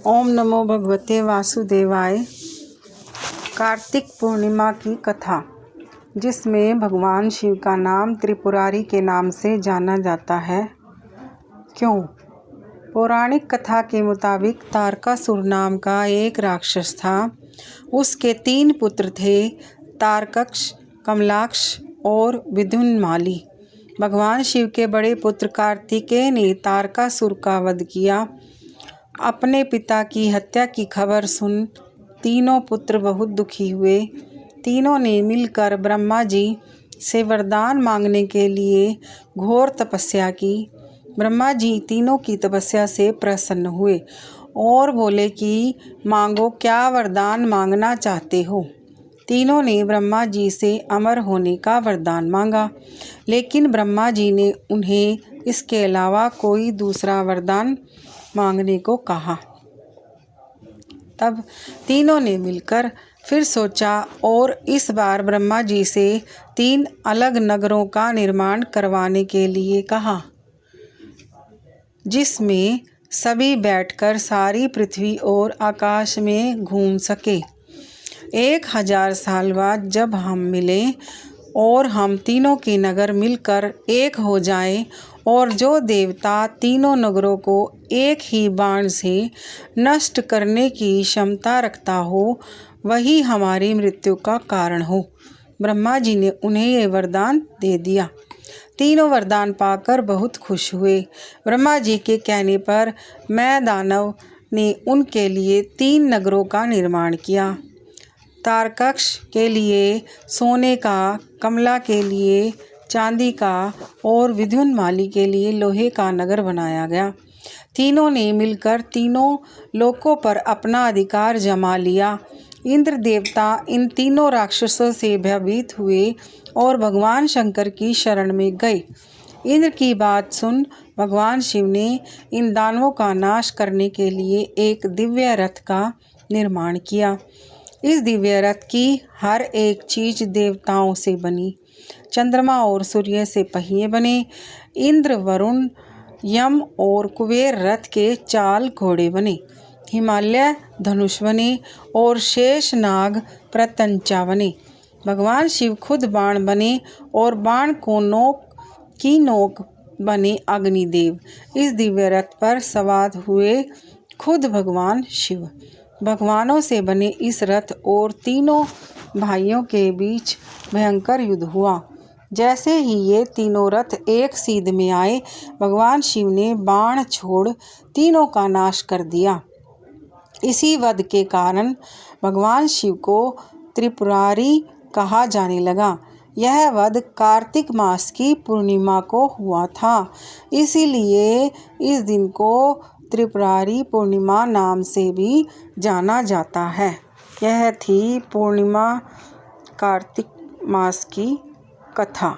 ओम नमो भगवते वासुदेवाय। कार्तिक पूर्णिमा की कथा, जिसमें भगवान शिव का नाम त्रिपुरारी के नाम से जाना जाता है। क्यों? पौराणिक कथा के मुताबिक तारकासुर नाम का एक राक्षस था। उसके 3 पुत्र थे, तारकक्ष, कमलाक्ष और विद्युन्माली। भगवान शिव के बड़े पुत्र कार्तिकेय ने तारकासुर का वध किया। अपने पिता की हत्या की खबर सुन तीनों पुत्र बहुत दुखी हुए। तीनों ने मिलकर ब्रह्मा जी से वरदान मांगने के लिए घोर तपस्या की। ब्रह्मा जी तीनों की तपस्या से प्रसन्न हुए और बोले कि मांगो, क्या वरदान मांगना चाहते हो। तीनों ने ब्रह्मा जी से अमर होने का वरदान मांगा, लेकिन ब्रह्मा जी ने उन्हें इसके अलावा कोई दूसरा वरदान मांगने को कहा। तब तीनों ने मिलकर फिर सोचा और इस बार ब्रह्मा जी से 3 अलग नगरों का निर्माण करवाने के लिए कहा, जिसमें सभी बैठकर सारी पृथ्वी और आकाश में घूम सके। 1000 साल बाद जब हम मिलें और हम तीनों के नगर मिलकर एक हो जाएं, और जो देवता तीनों नगरों को एक ही बाण से नष्ट करने की क्षमता रखता हो, वही हमारी मृत्यु का कारण हो। ब्रह्मा जी ने उन्हें ये वरदान दे दिया। तीनों वरदान पाकर बहुत खुश हुए। ब्रह्मा जी के कहने पर मैं दानव ने उनके लिए 3 नगरों का निर्माण किया। तारकक्ष के लिए सोने का, कमला के लिए चांदी का और विद्युन्माली के लिए लोहे का नगर बनाया गया। तीनों ने मिलकर तीनों लोकों पर अपना अधिकार जमा लिया। इंद्र देवता इन तीनों राक्षसों से भयभीत हुए और भगवान शंकर की शरण में गए। इंद्र की बात सुन भगवान शिव ने इन दानवों का नाश करने के लिए एक दिव्य रथ का निर्माण किया। इस दिव्य रथ की हर एक चीज देवताओं से बनी। चंद्रमा और सूर्य से पहिए बने। इंद्र, वरुण, यम और कुबेर रथ के चाल घोड़े बने। हिमालय धनुष बने और शेष नाग प्रत्यंचा बने। भगवान शिव खुद बाण बने और बाण को नोक बने अग्निदेव। इस दिव्य रथ पर सवार हुए खुद भगवान शिव। भगवानों से बने इस रथ और तीनों भाइयों के बीच भयंकर युद्ध हुआ। जैसे ही ये तीनों रथ एक सीध में आए, भगवान शिव ने बाण छोड़ तीनों का नाश कर दिया। इसी वध के कारण भगवान शिव को त्रिपुरारी कहा जाने लगा। यह वध कार्तिक मास की पूर्णिमा को हुआ था, इसीलिए इस दिन को त्रिपुरारी पूर्णिमा नाम से भी जाना जाता है। यह थी पूर्णिमा कार्तिक मास की कथा।